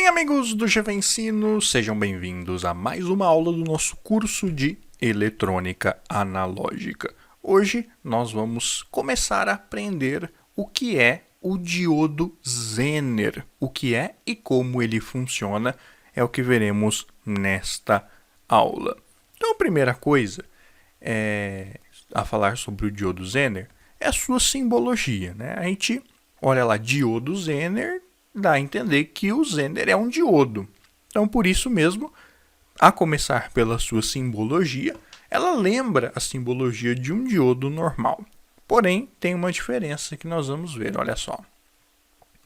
Bem, amigos do GV Ensino, sejam bem-vindos a mais uma aula do nosso curso de Eletrônica Analógica. Hoje nós vamos começar a aprender o que é o diodo Zener. O que é e como ele funciona é o que veremos nesta aula. Então, a primeira coisa a falar sobre o diodo Zener é a sua simbologia, né? A gente olha lá, diodo Zener, dá a entender que o Zener é um diodo. Então, por isso mesmo, a começar pela sua simbologia, ela lembra a simbologia de um diodo normal. Porém, tem uma diferença que nós vamos ver, olha só.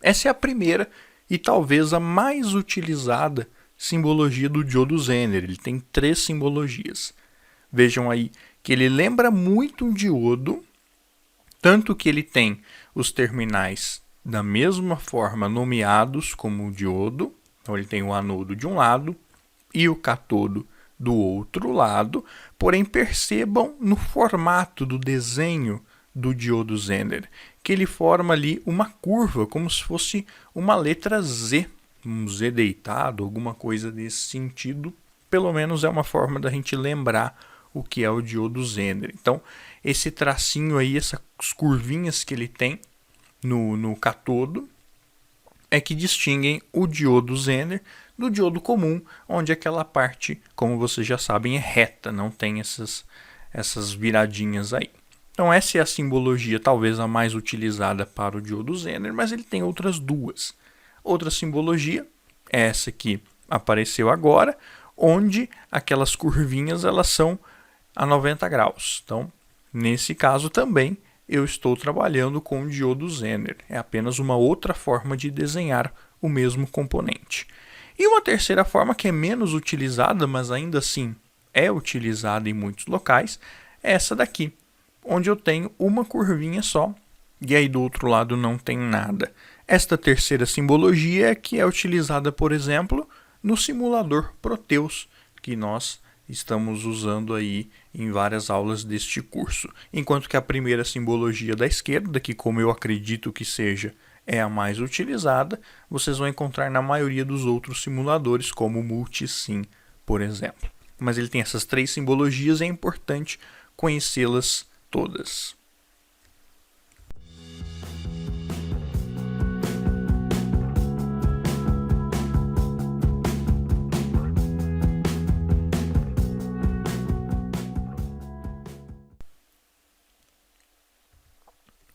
Essa é a primeira e talvez a mais utilizada simbologia do diodo Zener. Ele tem 3 simbologias. Vejam aí que ele lembra muito um diodo, tanto que ele tem os terminais da mesma forma nomeados como o diodo. Então ele tem o anodo de um lado e o catodo do outro lado. Porém, percebam no formato do desenho do diodo Zener, que ele forma ali uma curva, como se fosse uma letra Z, um Z deitado, alguma coisa desse sentido. Pelo menos é uma forma da gente lembrar o que é o diodo Zener. Então, esse tracinho aí, essas curvinhas que ele tem no catodo, é que distinguem o diodo Zener do diodo comum, onde aquela parte, como vocês já sabem, é reta, não tem essas viradinhas aí. Então essa é a simbologia talvez a mais utilizada para o diodo Zener, mas ele tem outras duas. Outra simbologia é essa que apareceu agora, onde aquelas curvinhas elas são a 90 graus. Então, nesse caso também, eu estou trabalhando com o diodo Zener. É apenas uma outra forma de desenhar o mesmo componente. E uma terceira forma que é menos utilizada, mas ainda assim é utilizada em muitos locais, é essa daqui, onde eu tenho uma curvinha só e aí do outro lado não tem nada. Esta terceira simbologia é que é utilizada, por exemplo, no simulador Proteus, que nós estamos usando aí em várias aulas deste curso. Enquanto que a primeira simbologia da esquerda, que como eu acredito que seja, é a mais utilizada, vocês vão encontrar na maioria dos outros simuladores, como o Multisim, por exemplo. Mas ele tem essas 3 simbologias e é importante conhecê-las todas.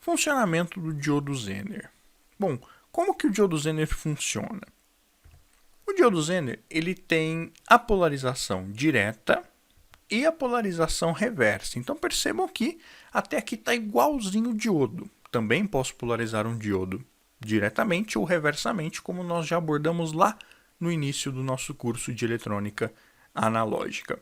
Funcionamento do diodo Zener. Bom, como que o diodo Zener funciona? O diodo Zener ele tem a polarização direta e a polarização reversa. Então percebam que até aqui está igualzinho o diodo. Também posso polarizar um diodo diretamente ou reversamente, como nós já abordamos lá no início do nosso curso de eletrônica analógica.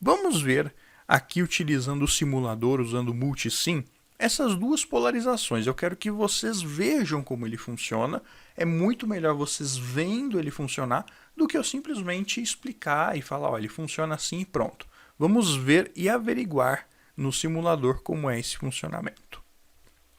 Vamos ver aqui utilizando o simulador, usando o Multisim, essas duas polarizações. Eu quero que vocês vejam como ele funciona. É muito melhor vocês vendo ele funcionar do que eu simplesmente explicar e falar, olha, ele funciona assim e pronto. Vamos ver e averiguar no simulador como é esse funcionamento.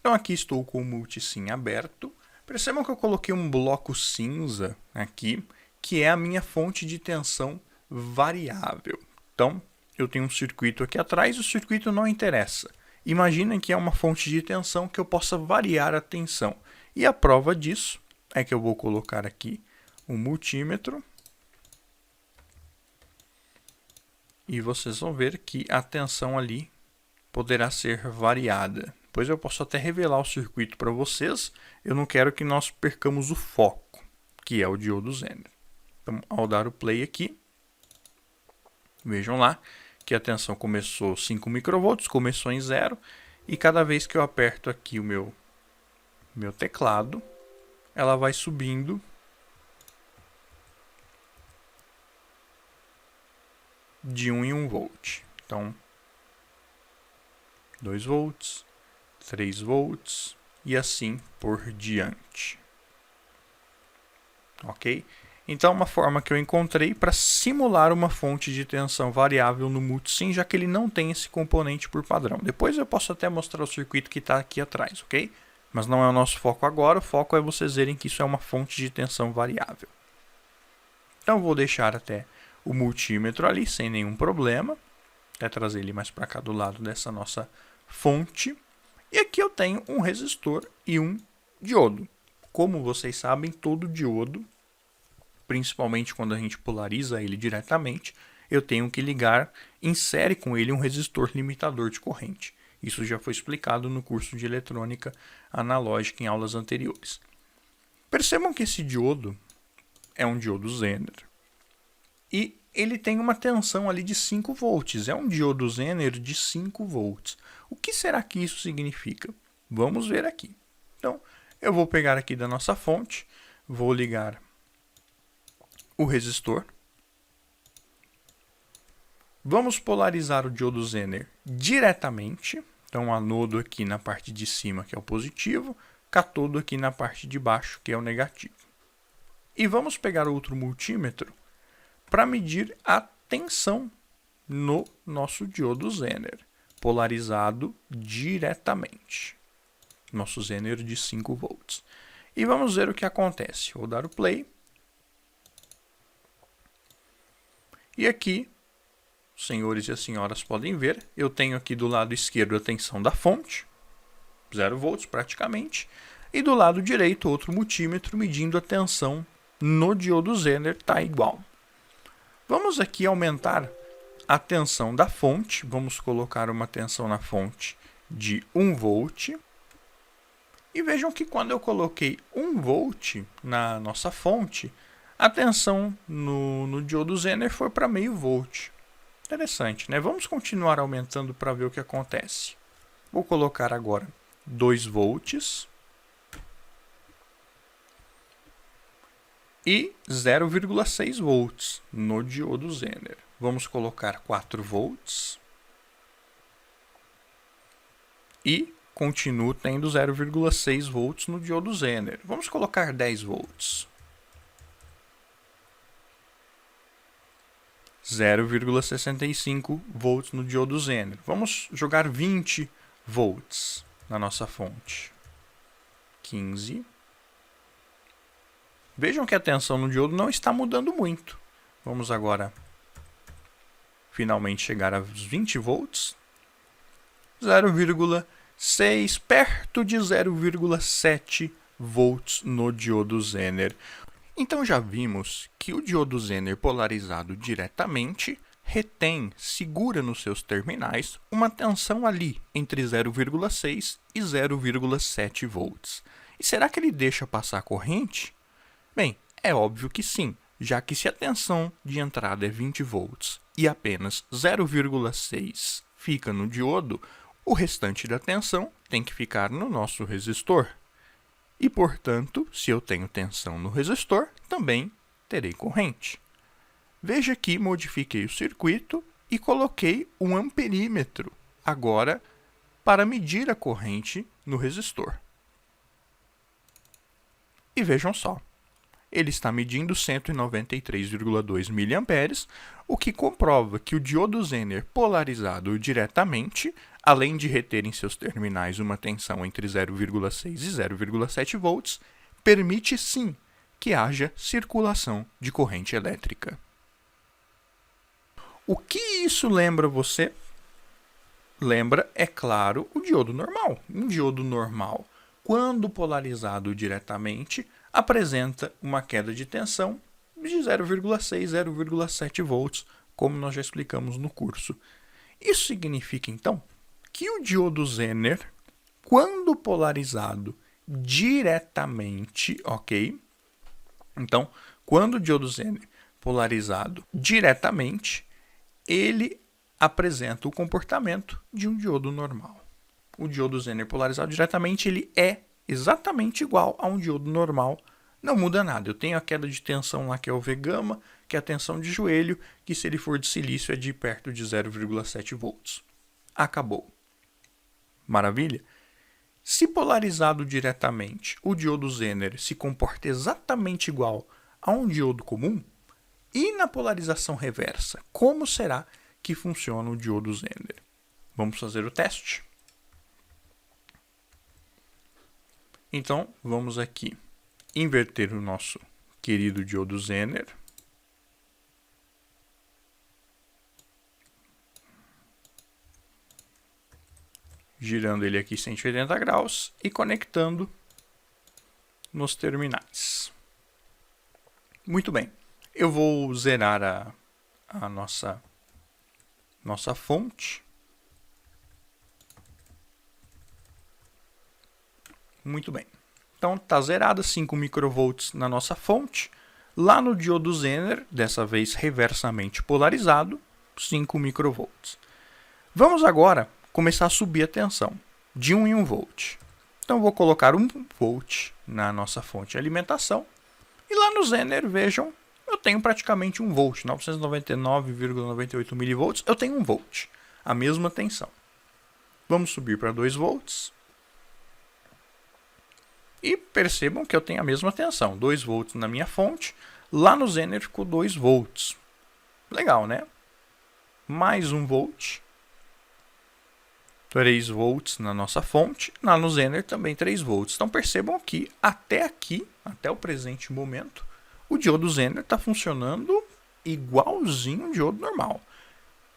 Então aqui estou com o Multisim aberto. Percebam que eu coloquei um bloco cinza aqui, que é a minha fonte de tensão variável. Então, eu tenho um circuito aqui atrás, o circuito não interessa. Imaginem que é uma fonte de tensão que eu possa variar a tensão. E a prova disso é que eu vou colocar aqui um multímetro. E vocês vão ver que a tensão ali poderá ser variada. Depois eu posso até revelar o circuito para vocês. Eu não quero que nós percamos o foco, que é o diodo Zener. Então, ao dar o play aqui, vejam lá que a tensão começou 5 microvolts, começou em 0, e cada vez que eu aperto aqui o meu teclado, ela vai subindo de 1 em 1 volt. Então, 2 volts, 3 volts e assim por diante. Ok? Então, uma forma que eu encontrei para simular uma fonte de tensão variável no Multisim, já que ele não tem esse componente por padrão. Depois eu posso até mostrar o circuito que está aqui atrás, ok? Mas não é o nosso foco agora, o foco é vocês verem que isso é uma fonte de tensão variável. Então, vou deixar até o multímetro ali, sem nenhum problema. Até trazer ele mais para cá do lado dessa nossa fonte. E aqui eu tenho um resistor e um diodo. Como vocês sabem, todo diodo, principalmente quando a gente polariza ele diretamente, eu tenho que ligar em série com ele um resistor limitador de corrente. Isso já foi explicado no curso de eletrônica analógica em aulas anteriores. Percebam que esse diodo é um diodo Zener e ele tem uma tensão ali de 5 volts. É um diodo Zener de 5 volts. O que será que isso significa? Vamos ver aqui. Então, eu vou pegar aqui da nossa fonte, vou ligar o resistor. Vamos polarizar o diodo Zener diretamente. Então, anodo aqui na parte de cima, que é o positivo, cátodo aqui na parte de baixo, que é o negativo. E vamos pegar outro multímetro para medir a tensão no nosso diodo Zener, polarizado diretamente. Nosso Zener de 5 volts. E vamos ver o que acontece. Vou dar o play. E aqui, os senhores e as senhoras podem ver, eu tenho aqui do lado esquerdo a tensão da fonte, 0 volts praticamente, e do lado direito outro multímetro medindo a tensão no diodo Zener, está igual. Vamos aqui aumentar a tensão da fonte, vamos colocar uma tensão na fonte de 1 volt. E vejam que quando eu coloquei 1 volt na nossa fonte, a tensão no diodo Zener foi para meio volt. Interessante, né? Vamos continuar aumentando para ver o que acontece. Vou colocar agora 2 volts e 0,6 volts no diodo Zener. Vamos colocar 4 volts e continuo tendo 0,6 volts no diodo Zener. Vamos colocar 10 volts. 0,65 volts no diodo Zener. Vamos jogar 20 volts na nossa fonte. 15. Vejam que a tensão no diodo não está mudando muito. Vamos agora finalmente chegar aos 20 volts. 0,6, perto de 0,7 volts no diodo Zener. Então já vimos que o diodo Zener polarizado diretamente segura nos seus terminais uma tensão ali entre 0,6 e 0,7 volts. E será que ele deixa passar corrente? Bem, é óbvio que sim, já que se a tensão de entrada é 20 volts e apenas 0,6 fica no diodo, o restante da tensão tem que ficar no nosso resistor. E, portanto, se eu tenho tensão no resistor, também terei corrente. Veja que modifiquei o circuito e coloquei um amperímetro agora para medir a corrente no resistor. E vejam só, ele está medindo 193,2 mA, o que comprova que o diodo Zener polarizado diretamente, além de reter em seus terminais uma tensão entre 0,6 e 0,7 volts, permite sim que haja circulação de corrente elétrica. O que isso lembra você? Lembra, é claro, o diodo normal. Um diodo normal, quando polarizado diretamente, apresenta uma queda de tensão de 0,6, 0,7 volts, como nós já explicamos no curso. Isso significa, então, que o diodo Zener, quando polarizado diretamente, ok? Então, quando o diodo Zener polarizado diretamente, ele apresenta o comportamento de um diodo normal. O diodo Zener polarizado diretamente, ele é exatamente igual a um diodo normal, não muda nada. Eu tenho a queda de tensão lá que é o V gama, que é a tensão de joelho, que se ele for de silício é de perto de 0,7 volts. Acabou. Maravilha? Se polarizado diretamente, o diodo Zener se comporta exatamente igual a um diodo comum, e na polarização reversa, como será que funciona o diodo Zener? Vamos fazer o teste? Então, vamos aqui inverter o nosso querido diodo Zener. girando ele aqui 180 graus e conectando nos terminais. Muito bem, eu vou zerar a nossa fonte. Muito bem, então está zerada 5 microvolts na nossa fonte. Lá no diodo Zener, dessa vez reversamente polarizado, 5 microvolts. Vamos agora começar a subir a tensão de 1 em 1 volt. Então vou colocar 1 volt na nossa fonte de alimentação. E lá no Zener, vejam, eu tenho praticamente 1 volt, 999,98 milivolts, eu tenho 1 volt, a mesma tensão. Vamos subir para 2 volts. E percebam que eu tenho a mesma tensão, 2 volts na minha fonte, lá no Zener ficou 2 volts. Legal, né? Mais 1 volt. 3 volts na nossa fonte, lá no Zener também 3 volts. Então percebam que até aqui, até o presente momento, o diodo Zener está funcionando igualzinho o diodo normal.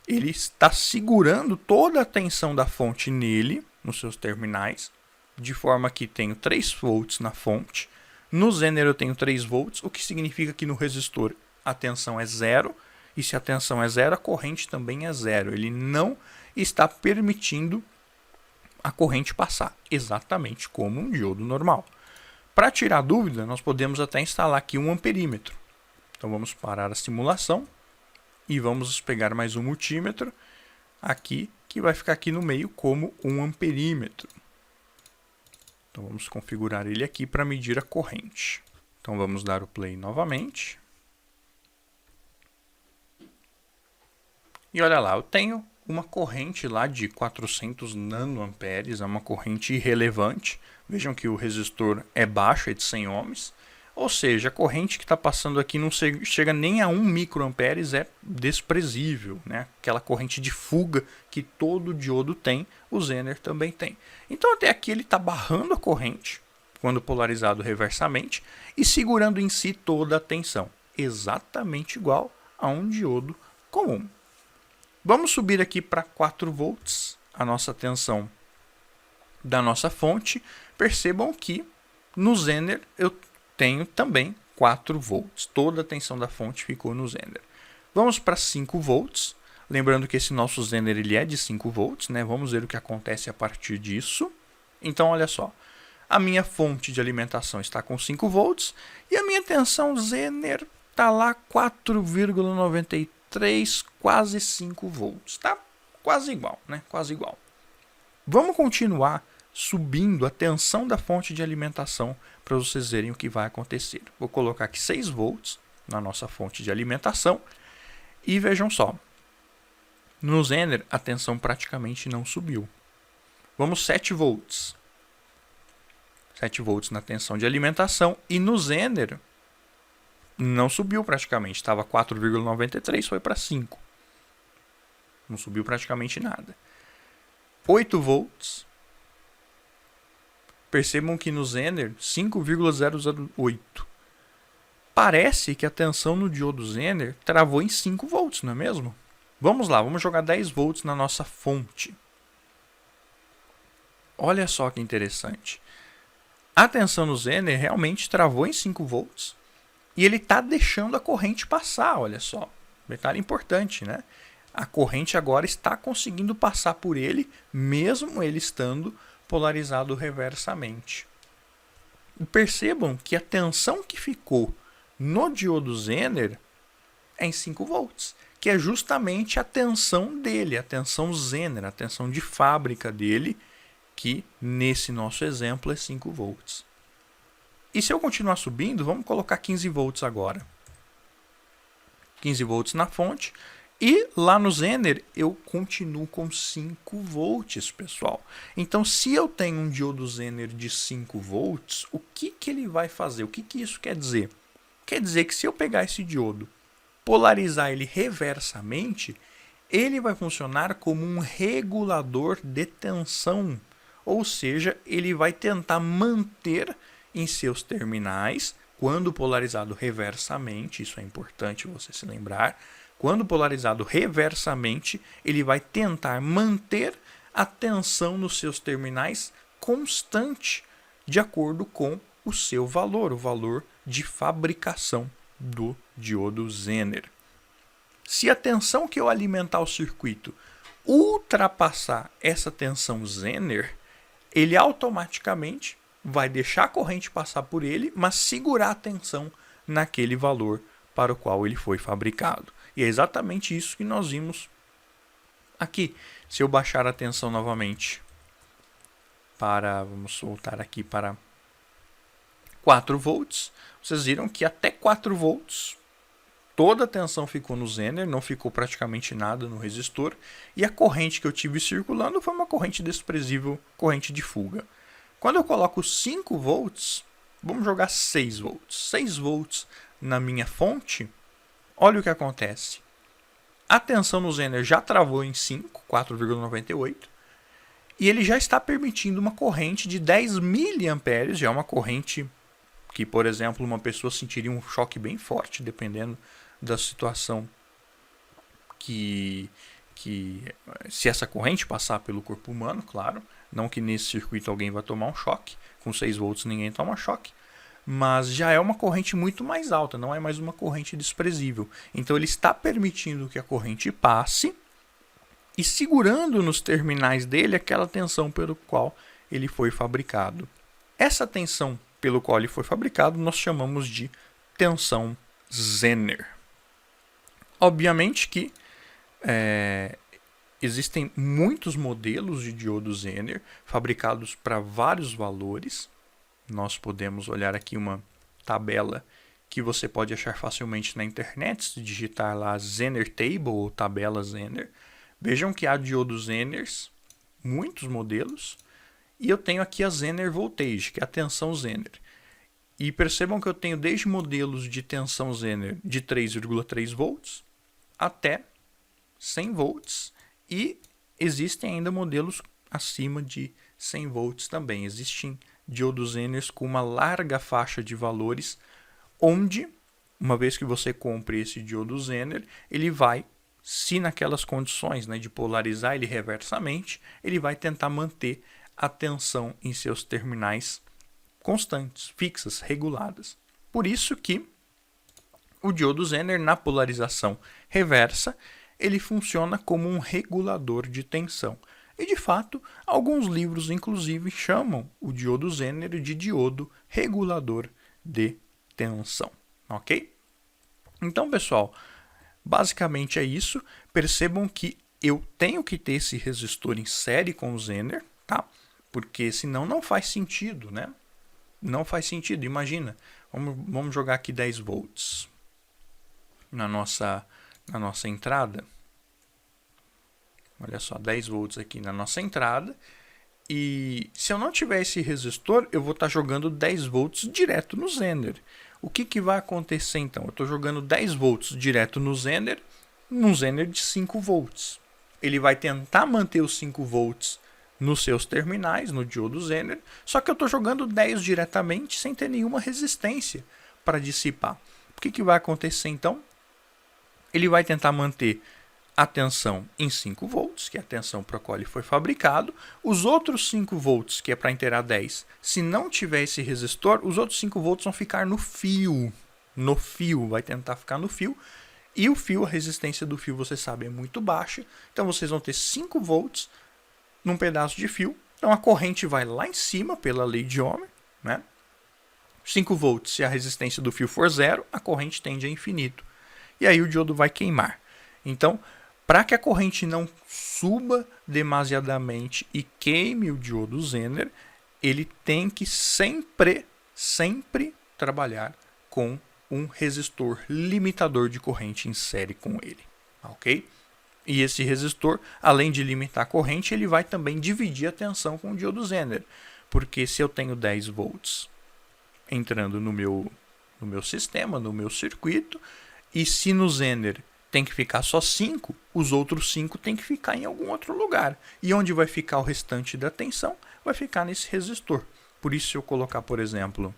Ele está segurando toda a tensão da fonte nele, nos seus terminais, de forma que tenho 3 volts na fonte. No Zener eu tenho 3 volts, o que significa que no resistor a tensão é 0. E se a tensão é 0, a corrente também é 0. Ele não está permitindo a corrente passar, exatamente como um diodo normal. Para tirar dúvida, nós podemos até instalar aqui um amperímetro. Então vamos parar a simulação e vamos pegar mais um multímetro aqui, que vai ficar aqui no meio como um amperímetro. Então vamos configurar ele aqui para medir a corrente. Então vamos dar o play novamente. E olha lá, eu tenho uma corrente lá de 400 nanoamperes, é uma corrente irrelevante. Vejam que o resistor é baixo, é de 100 ohms. Ou seja, a corrente que está passando aqui não chega nem a 1 microamperes, é desprezível, né? Aquela corrente de fuga que todo diodo tem, o Zener também tem. Então até aqui ele está barrando a corrente, quando polarizado reversamente, e segurando em si toda a tensão, exatamente igual a um diodo comum. Vamos subir aqui para 4 volts, a nossa tensão da nossa fonte. Percebam que no Zener eu tenho também 4 volts. Toda a tensão da fonte ficou no Zener. Vamos para 5 volts. Lembrando que esse nosso Zener ele é de 5 volts, né? Vamos ver o que acontece a partir disso. Então, olha só. A minha fonte de alimentação está com 5 volts e a minha tensão Zener está lá 4,93, quase 5 volts. Tá quase igual, né? Quase igual. Vamos continuar subindo a tensão da fonte de alimentação para vocês verem o que vai acontecer. Vou colocar aqui 6 volts na nossa fonte de alimentação e vejam só. No Zener a tensão praticamente não subiu. Vamos 7 volts. 7 volts na tensão de alimentação e no Zener não subiu praticamente, estava 4,93, foi para 5. Não subiu praticamente nada. 8 volts. Percebam que no Zener, 5,008. Parece que a tensão no diodo Zener travou em 5 volts, não é mesmo? Vamos lá, vamos jogar 10 volts na nossa fonte. Olha só que interessante. A tensão no Zener realmente travou em 5 volts. E ele está deixando a corrente passar, olha só. Detalhe importante, né? A corrente agora está conseguindo passar por ele, mesmo ele estando polarizado reversamente. E percebam que a tensão que ficou no diodo Zener é em 5 volts, que é justamente a tensão dele, a tensão Zener, a tensão de fábrica dele, que nesse nosso exemplo é 5 volts. E se eu continuar subindo, vamos colocar 15 volts agora. 15 volts na fonte. E lá no Zener eu continuo com 5 volts, pessoal. Então, se eu tenho um diodo Zener de 5 volts, o que ele vai fazer? O que isso quer dizer? Quer dizer que se eu pegar esse diodo, polarizar ele reversamente, ele vai funcionar como um regulador de tensão. Ou seja, ele vai tentar manter em seus terminais, quando polarizado reversamente, isso é importante você se lembrar, quando polarizado reversamente, ele vai tentar manter a tensão nos seus terminais constante de acordo com o seu valor, o valor de fabricação do diodo Zener. Se a tensão que eu alimentar o circuito ultrapassar essa tensão Zener, ele automaticamente vai deixar a corrente passar por ele, mas segurar a tensão naquele valor para o qual ele foi fabricado. E é exatamente isso que nós vimos aqui. Se eu baixar a tensão novamente vamos voltar aqui para 4 volts, vocês viram que até 4 volts toda a tensão ficou no Zener, não ficou praticamente nada no resistor, e a corrente que eu tive circulando foi uma corrente desprezível, corrente de fuga. Quando eu coloco 5 volts, vamos jogar 6 volts. 6 volts na minha fonte, olha o que acontece. A tensão no Zener já travou em 5, 4,98, e ele já está permitindo uma corrente de 10 mA, já é uma corrente que, por exemplo, uma pessoa sentiria um choque bem forte, dependendo da situação que se essa corrente passar pelo corpo humano, claro, não que nesse circuito alguém vai tomar um choque, com 6 volts ninguém toma choque, mas já é uma corrente muito mais alta, não é mais uma corrente desprezível. Então ele está permitindo que a corrente passe e segurando nos terminais dele aquela tensão pelo qual ele foi fabricado. Essa tensão pelo qual ele foi fabricado nós chamamos de tensão Zener. Obviamente que existem muitos modelos de diodo Zener fabricados para vários valores. Nós podemos olhar aqui uma tabela que você pode achar facilmente na internet, se digitar lá Zener Table ou tabela Zener. Vejam que há diodos Zeners, muitos modelos, e eu tenho aqui a Zener Voltage, que é a tensão Zener. E percebam que eu tenho desde modelos de tensão Zener de 3,3 volts até 100 volts, e existem ainda modelos acima de 100 volts também. Existem diodos Zeners com uma larga faixa de valores, onde, uma vez que você compre esse diodo Zener, ele vai, se naquelas condições, né, de polarizar ele reversamente, ele vai tentar manter a tensão em seus terminais constantes, fixas, reguladas. Por isso que o diodo Zener, na polarização reversa, ele funciona como um regulador de tensão. E, de fato, alguns livros, inclusive, chamam o diodo Zener de diodo regulador de tensão. Ok? Então, pessoal, basicamente é isso. Percebam que eu tenho que ter esse resistor em série com o Zener, tá? Porque senão não faz sentido, né? Não faz sentido. Imagina, vamos jogar aqui 10 volts na nossa entrada. Olha só, 10 volts aqui na nossa entrada. E se eu não tiver esse resistor, eu vou estar jogando 10 volts direto no Zener. O que vai acontecer então? Eu estou jogando 10 volts direto no Zener, num Zener de 5 volts. Ele vai tentar manter os 5 volts nos seus terminais, no diodo Zener, só que eu estou jogando 10 diretamente sem ter nenhuma resistência para dissipar. O que vai acontecer então? Ele vai tentar manter a tensão em 5 volts, que é a tensão para a qual ele foi fabricado. Os outros 5 volts, que é para inteirar 10, se não tiver esse resistor, os outros 5 volts vão ficar no fio. No fio, vai tentar ficar no fio. E o fio, a resistência do fio, você sabe, é muito baixa. Então vocês vão ter 5 volts num pedaço de fio. Então a corrente vai lá em cima, pela lei de Ohm, né? 5 volts, se a resistência do fio for 0, a corrente tende a infinito. E aí o diodo vai queimar. Então, para que a corrente não suba demasiadamente e queime o diodo Zener, ele tem que sempre trabalhar com um resistor limitador de corrente em série com ele. Ok? E esse resistor, além de limitar a corrente, ele vai também dividir a tensão com o diodo Zener. Porque se eu tenho 10 volts entrando no meu sistema, no meu circuito, e se no Zener tem que ficar só 5, os outros 5 tem que ficar em algum outro lugar. E onde vai ficar o restante da tensão? Vai ficar nesse resistor. Por isso, se eu colocar, por exemplo,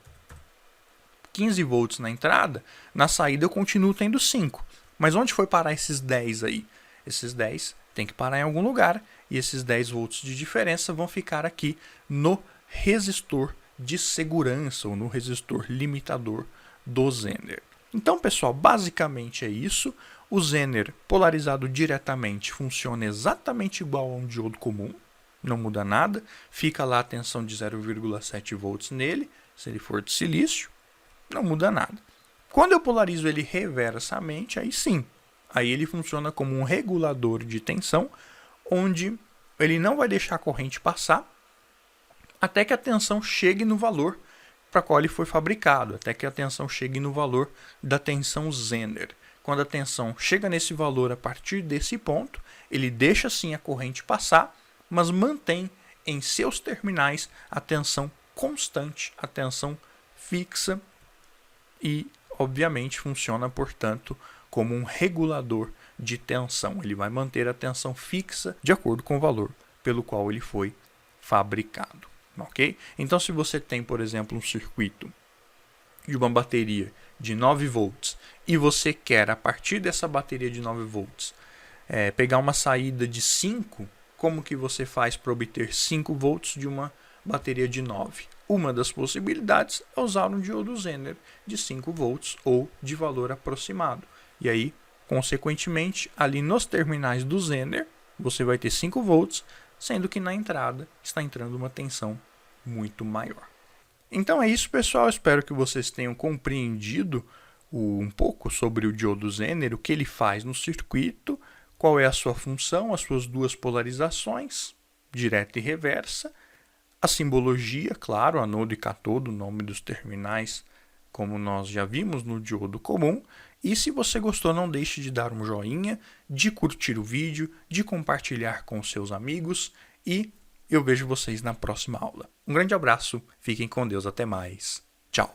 15 volts na entrada, na saída eu continuo tendo 5. Mas onde foi parar esses 10 aí? Esses 10 tem que parar em algum lugar, e esses 10 volts de diferença vão ficar aqui no resistor de segurança, ou no resistor limitador do Zener. Então, pessoal, basicamente é isso. O Zener polarizado diretamente funciona exatamente igual a um diodo comum, não muda nada, fica lá a tensão de 0,7 volts nele, se ele for de silício, não muda nada. Quando eu polarizo ele reversamente, aí sim, aí ele funciona como um regulador de tensão, onde ele não vai deixar a corrente passar até que a tensão chegue no valor para qual ele foi fabricado, até que a tensão chegue no valor da tensão Zener. Quando a tensão chega nesse valor a partir desse ponto, ele deixa sim a corrente passar, mas mantém em seus terminais a tensão constante, a tensão fixa e, obviamente, funciona, portanto, como um regulador de tensão. Ele vai manter a tensão fixa de acordo com o valor pelo qual ele foi fabricado. Ok? Então, se você tem, por exemplo, um circuito de uma bateria de 9 volts e você quer, a partir dessa bateria de 9 volts, pegar uma saída de 5, como que você faz para obter 5 volts de uma bateria de 9? Uma das possibilidades é usar um diodo Zener de 5 volts ou de valor aproximado. E aí, consequentemente, ali nos terminais do Zener, você vai ter 5 volts, sendo que na entrada está entrando uma tensão muito maior. Então é isso, pessoal. Espero que vocês tenham compreendido um pouco sobre o diodo Zener, o que ele faz no circuito, qual é a sua função, as suas duas polarizações, direta e reversa, a simbologia, claro, anodo e catodo, o nome dos terminais, como nós já vimos no diodo comum. E se você gostou, não deixe de dar um joinha, de curtir o vídeo, de compartilhar com seus amigos e eu vejo vocês na próxima aula. Um grande abraço, fiquem com Deus, até mais. Tchau.